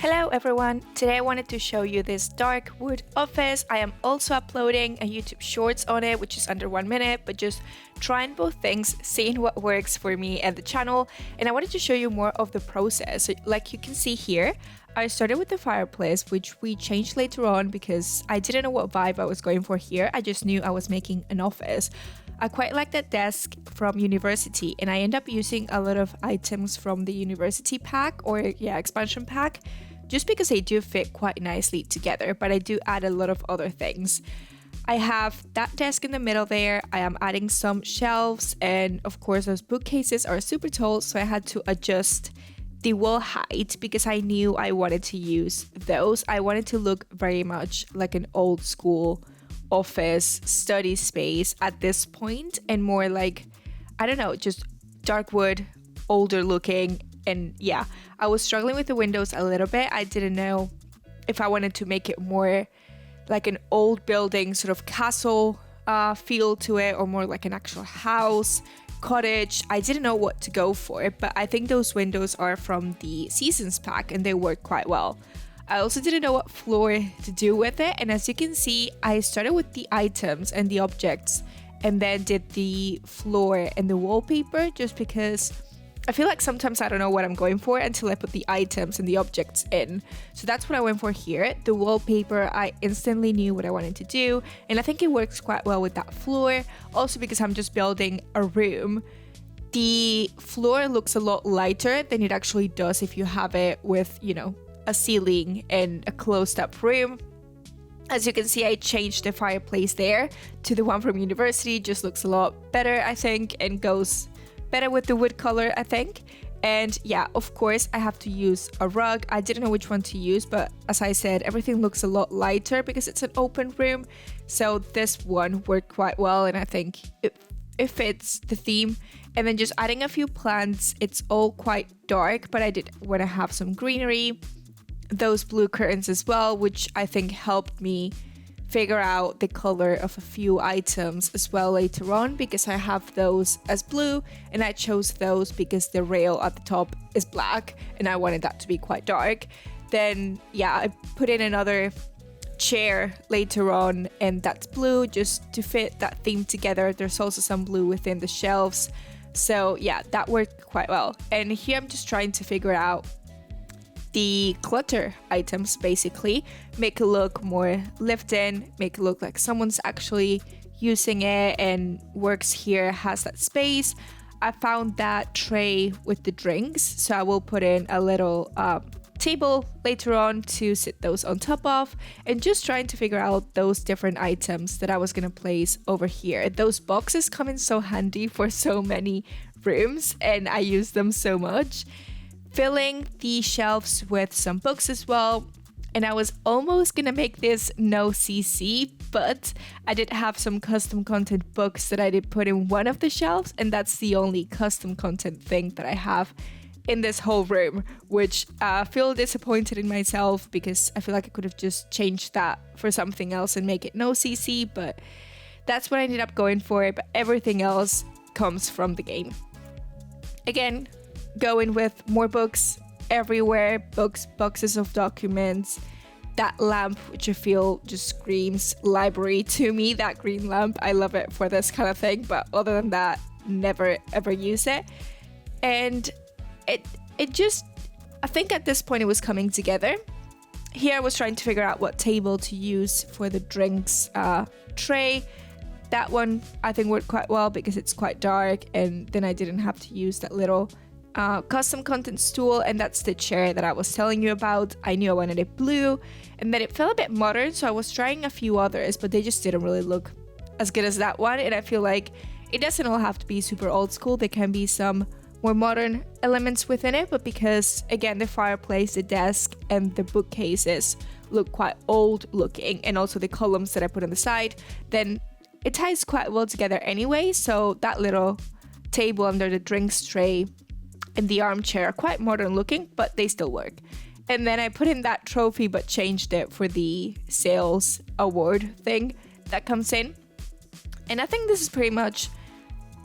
Hello everyone, today I wanted to show you this dark wood office. I am also uploading a YouTube shorts on it, which is under 1 minute, but just trying both things, seeing what works for me and the channel. And I wanted to show you more of the process. So, like you can see here, I started with the fireplace, which we changed later on because I didn't know what vibe I was going for here. I just knew I was making an office. I quite like that desk from university, and I end up using a lot of items from the university pack or expansion pack, just because they do fit quite nicely together, but I do add a lot of other things. I have that desk in the middle there. I am adding some shelves, and of course those bookcases are super tall, so I had to adjust the wall height because I knew I wanted to use those. I wanted to look very much like an old school office study space at this point, and more like, I don't know, just dark wood, older looking. And yeah, I was struggling with the windows a little bit. I didn't know if I wanted to make it more like an old building, sort of castle feel to it, or more like an actual house, cottage. I didn't know what to go for, but I think those windows are from the Seasons pack and they work quite well. I also didn't know what floor to do with it, and as you can see, I started with the items and the objects and then did the floor and the wallpaper, just because I feel like sometimes I don't know what I'm going for until I put the items and the objects in. So that's what I went for here. The wallpaper, I instantly knew what I wanted to do, and I think it works quite well with that floor. Also because I'm just building a room, the floor looks a lot lighter than it actually does if you have it with, a ceiling and a closed up room. As you can see, I changed the fireplace there to the one from university. Just looks a lot better, I think, and goes better with the wood color, I think. And yeah, of course I have to use a rug. I didn't know which one to use, but as I said, everything looks a lot lighter because it's an open room, so this one worked quite well, and I think it fits the theme. And then just adding a few plants. It's all quite dark, but I did want to have some greenery. Those blue curtains as well, which I think helped me figure out the color of a few items as well later on, because I have those as blue, and I chose those because the rail at the top is black and I wanted that to be quite dark. Then yeah, I put in another chair later on, and that's blue just to fit that theme together. There's also some blue within the shelves, so yeah, that worked quite well. And here I'm just trying to figure out the clutter items, basically make it look more lived in, make it look like someone's actually using it and works here, has that space. I found that tray with the drinks, so I will put in a little table later on to sit those on top of, and just trying to figure out those different items that I was gonna place over here. Those boxes come in so handy for so many rooms, and I use them so much. Filling the shelves with some books as well, and I was almost gonna make this no CC, but I did have some custom content books that I did put in one of the shelves, and that's the only custom content thing that I have in this whole room, which I feel disappointed in myself because I feel like I could have just changed that for something else and make it no CC, but that's what I ended up going for. But everything else comes from the game. Again, going with more books everywhere, boxes of documents, that lamp, which I feel just screams library to me, that green lamp. I love it for this kind of thing, but other than that, never ever use it. And it just, I think at this point it was coming together. Here I was trying to figure out what table to use for the drinks tray. That one I think worked quite well because it's quite dark, and then I didn't have to use that little custom content stool. And that's the chair that I was telling you about. I knew I wanted it blue, and then it felt a bit modern, so I was trying a few others, but they just didn't really look as good as that one. And I feel like it doesn't all have to be super old school. There can be some more modern elements within it, but because again the fireplace, the desk, and the bookcases look quite old looking, and also the columns that I put on the side, then it ties quite well together anyway. So that little table under the drinks tray and the armchair are quite modern looking, but they still work. And then I put in that trophy but changed it for the sales award thing that comes in. And I think this is pretty much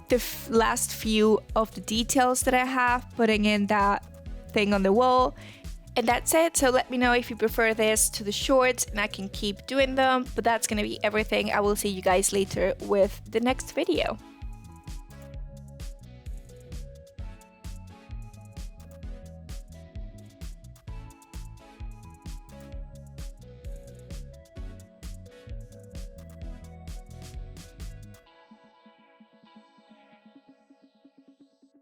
the last few of the details that I have, putting in that thing on the wall. And that's it. So let me know if you prefer this to the shorts and I can keep doing them. But that's gonna be everything. I will see you guys later with the next video.